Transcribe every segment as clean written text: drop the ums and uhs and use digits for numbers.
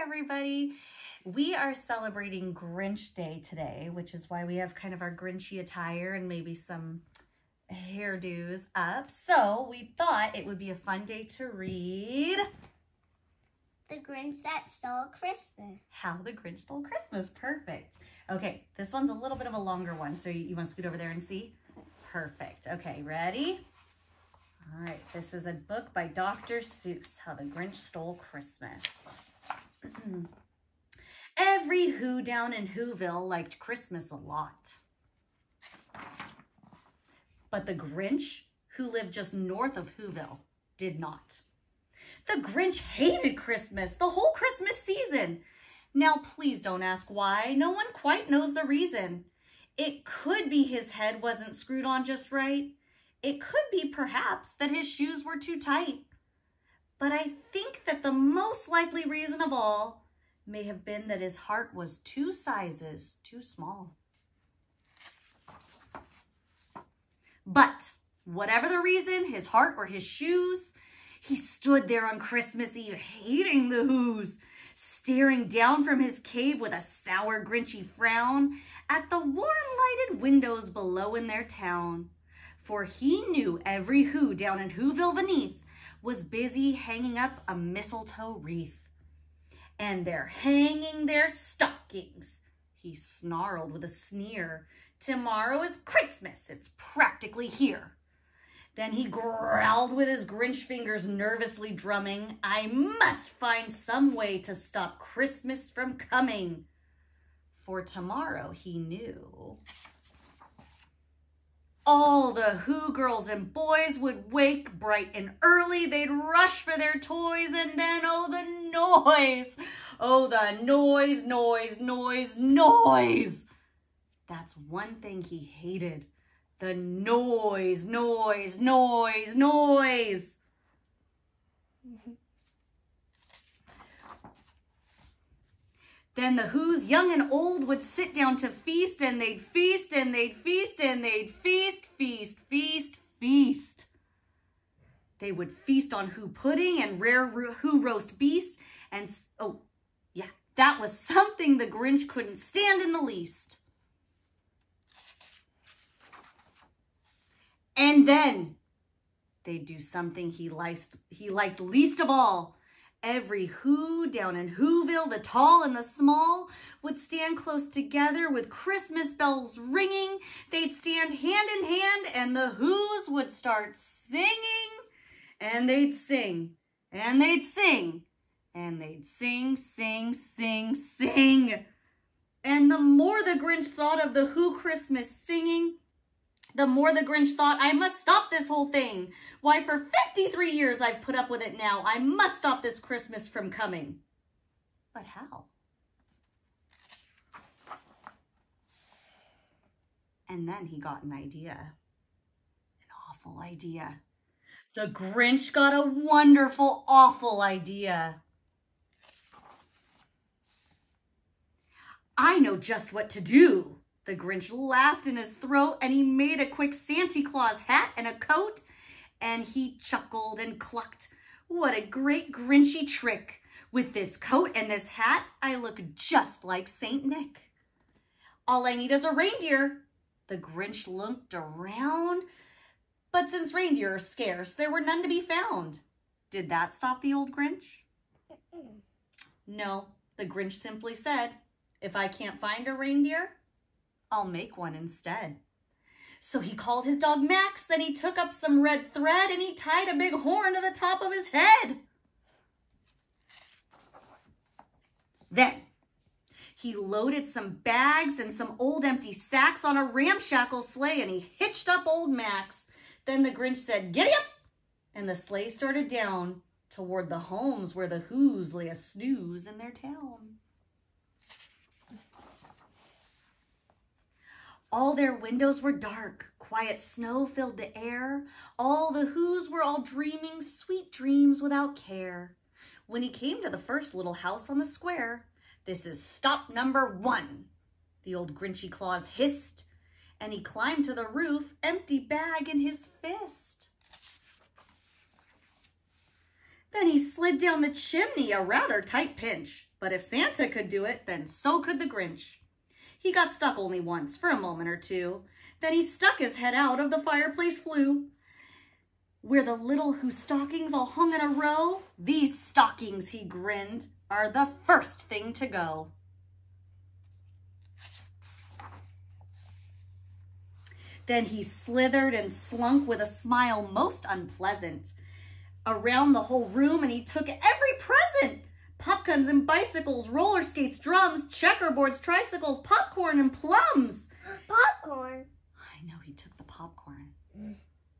everybody. We are celebrating Grinch Day today, which is why we have kind of our Grinchy attire and maybe some hairdos up. So we thought it would be a fun day to read The Grinch That Stole Christmas. How the Grinch Stole Christmas. Perfect. Okay, this one's a little bit of a longer one, so you want to scoot over there and see? Perfect. Okay, ready? All right, this is a book by Dr. Suess, How the Grinch Stole Christmas. Every Who down in Whoville liked Christmas a lot. But the Grinch, who lived just north of Whoville, did not. The Grinch hated Christmas, the whole Christmas season. Now, please don't ask why. No one quite knows the reason. It could be his head wasn't screwed on just right. It could be, perhaps, that his shoes were too tight. But I think that the most likely reason of all may have been that his heart was 2 sizes too small. But whatever the reason, his heart or his shoes, he stood there on Christmas Eve, hating the Whos, staring down from his cave with a sour, Grinchy frown at the warm-lighted windows below in their town. For he knew every Who down in Whoville beneath was busy hanging up a mistletoe wreath. And they're hanging their stockings, he snarled with a sneer. Tomorrow is Christmas, it's practically here. Then he growled with his Grinch fingers nervously drumming, I must find some way to stop Christmas from coming. For tomorrow, he knew, all the Who girls and boys would wake bright and early. They'd rush for their toys, and then, oh, the noise. Oh, the noise, noise, noise, noise. That's one thing he hated. The noise, noise, noise, noise. Then the Whos, young and old, would sit down to feast, and they'd feast, and they'd feast, and they'd feast, feast, feast, feast. They would feast on Who pudding and rare Who roast beast, and, oh, yeah, that was something the Grinch couldn't stand in the least. And then they'd do something he liked least of all. Every Who down in Whoville, the tall and the small, would stand close together with Christmas bells ringing. They'd stand hand in hand, and the Whos would start singing. And they'd sing, and they'd sing, and they'd sing, sing, sing, sing. And the more the Grinch thought of the Who Christmas singing, the more the Grinch thought, I must stop this whole thing. Why, for 53 years I've put up with it now. I must stop this Christmas from coming. But how? And then he got an idea. An awful idea. The Grinch got a wonderful, awful idea. I know just what to do. The Grinch laughed in his throat, and he made a quick Santa Claus hat and a coat, and he chuckled and clucked. What a great Grinchy trick. With this coat and this hat, I look just like Saint Nick. All I need is a reindeer. The Grinch looked around, but since reindeer are scarce, there were none to be found. Did that stop the old Grinch? No, the Grinch simply said, if I can't find a reindeer, I'll make one instead. So he called his dog Max, then he took up some red thread and he tied a big horn to the top of his head. Then he loaded some bags and some old empty sacks on a ramshackle sleigh, and he hitched up old Max. Then the Grinch said, giddy up, and the sleigh started down toward the homes where the Whos lay a snooze in their town. All their windows were dark, quiet snow filled the air. All the Whos were all dreaming sweet dreams without care. When he came to the first little house on the square, this is stop number 1, the old Grinchy Claus hissed, and he climbed to the roof, empty bag in his fist. Then he slid down the chimney, a rather tight pinch. But if Santa could do it, then so could the Grinch. He got stuck only once, for a moment or two. Then he stuck his head out of the fireplace flue. Where the little whose stockings all hung in a row, these stockings, he grinned, are the first thing to go. Then he slithered and slunk with a smile most unpleasant around the whole room, and he took every present. Popguns and bicycles, roller skates, drums, checkerboards, tricycles, popcorn and plums. Popcorn? I know, he took the popcorn.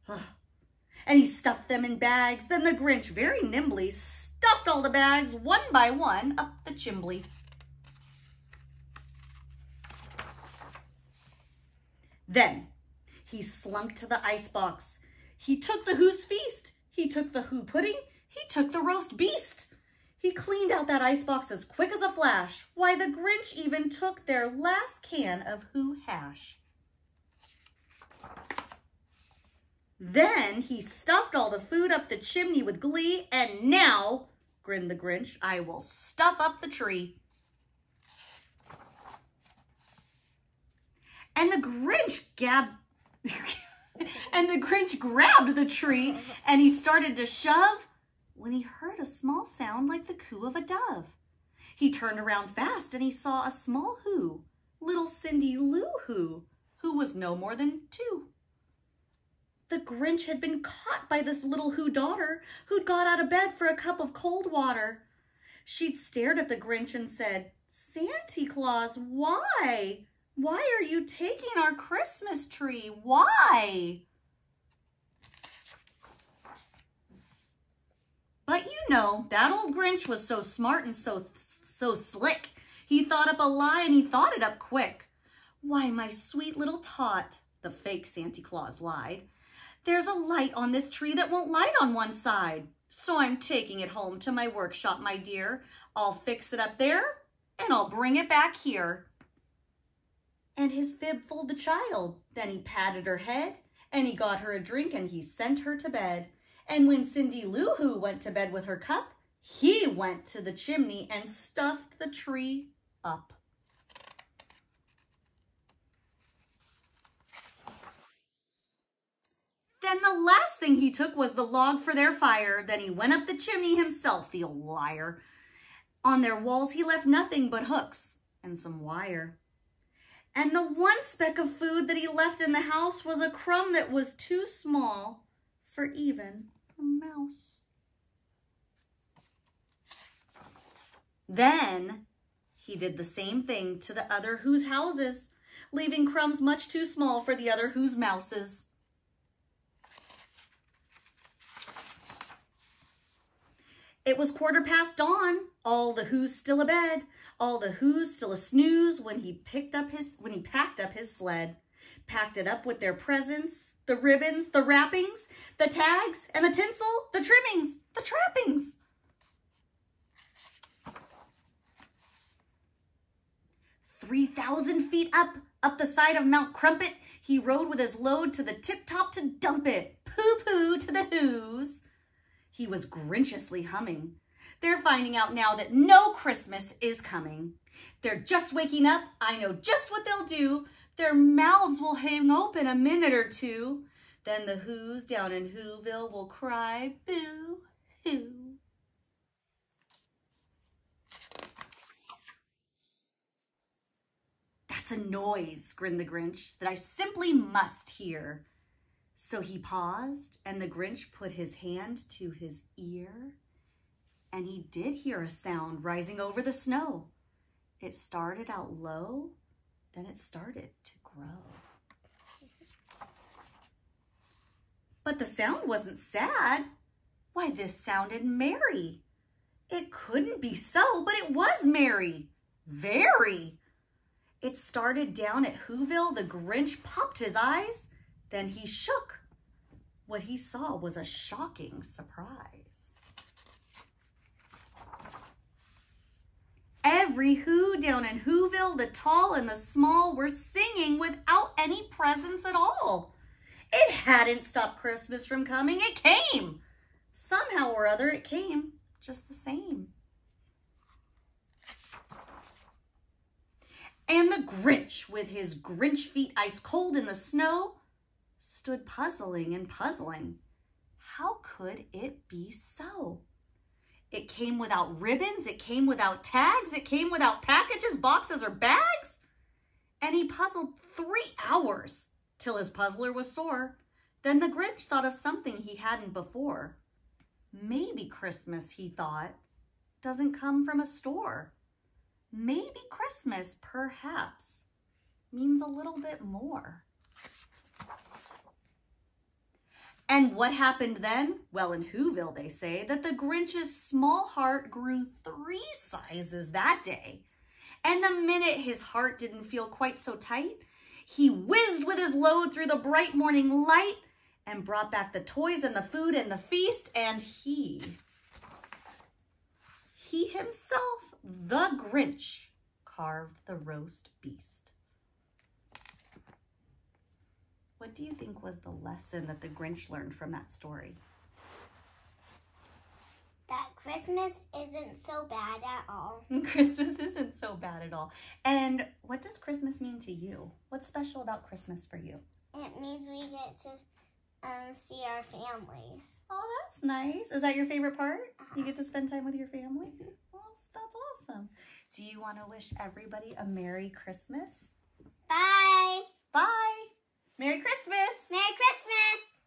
And he stuffed them in bags. Then the Grinch very nimbly stuffed all the bags one by one up the chimbley. Then he slunk to the icebox. He took the Who's Feast. He took the Who Pudding. He took the Roast Beast. He cleaned out that icebox as quick as a flash. Why, the Grinch even took their last can of Who Hash. Then he stuffed all the food up the chimney with glee, and now, grinned the Grinch, I will stuff up the tree. And the Grinch grabbed the tree and he started to shove when he heard a small sound like the coo of a dove. He turned around fast and he saw a small Who, little Cindy Lou Who was no more than 2. The Grinch had been caught by this little Who daughter who'd got out of bed for a cup of cold water. She'd stared at the Grinch and said, "Santa Claus, why? Why are you taking our Christmas tree? Why?" But you know, that old Grinch was so smart and so slick. He thought up a lie and he thought it up quick. "Why, my sweet little tot," the fake Santa Claus lied, "there's a light on this tree that won't light on one side. So I'm taking it home to my workshop, my dear. I'll fix it up there and I'll bring it back here." And his fib fooled the child. Then he patted her head and he got her a drink and he sent her to bed. And when Cindy Lou Who went to bed with her cup, he went to the chimney and stuffed the tree up. Then the last thing he took was the log for their fire. Then he went up the chimney himself, the old liar. On their walls he left nothing but hooks and some wire. And the one speck of food that he left in the house was a crumb that was too small for even a mouse. Then he did the same thing to the other Who's houses, leaving crumbs much too small for the other Who's mouses. It was 15:15 dawn, all the Who's still abed, all the Who's still a snooze when he packed up his sled, packed it up with their presents, the ribbons, the wrappings, the tags, and the tinsel, the trimmings, the trappings. "3,000 feet up the side of Mount Crumpet, he rode with his load to the tip-top to dump it. Pooh-pooh to the Who's." He was Grinchiously humming. They're finding out now that no Christmas is coming. They're just waking up. I know just what they'll do. Their mouths will hang open a minute or two. Then the Who's down in Whoville will cry, boo-hoo. "That's a noise," grinned the Grinch, "that I simply must hear." So he paused, and the Grinch put his hand to his ear, and he did hear a sound rising over the snow. It started out low, then it started to grow. But the sound wasn't sad. Why, this sounded merry. It couldn't be so, but it was merry. Very. It started down at Whoville. The Grinch popped his eyes, then he shook. What he saw was a shocking surprise. Every Who down in Whoville, the tall and the small, were singing without any presents at all. It hadn't stopped Christmas from coming. It came. Somehow or other, it came just the same. Grinch, with his Grinch feet ice cold in the snow, stood puzzling and puzzling. How could it be so? It came without ribbons, it came without tags, it came without packages, boxes, or bags. And he puzzled 3 hours till his puzzler was sore. Then the Grinch thought of something he hadn't before. Maybe Christmas, he thought, doesn't come from a store. Maybe Christmas, perhaps, means a little bit more. And what happened then? Well, in Whoville, they say that the Grinch's small heart grew 3 sizes that day. And the minute his heart didn't feel quite so tight, he whizzed with his load through the bright morning light and brought back the toys and the food and the feast, and he himself, the Grinch, carved the roast beast. What do you think was the lesson that the Grinch learned from that story? That Christmas isn't so bad at all. Christmas isn't so bad at all. And what does Christmas mean to you? What's special about Christmas for you? It means we get to see our families. Oh, that's nice. Is that your favorite part? You get to spend time with your family? Well, that's awesome. Do you want to wish everybody a Merry Christmas? Bye. Bye. Merry Christmas. Merry Christmas.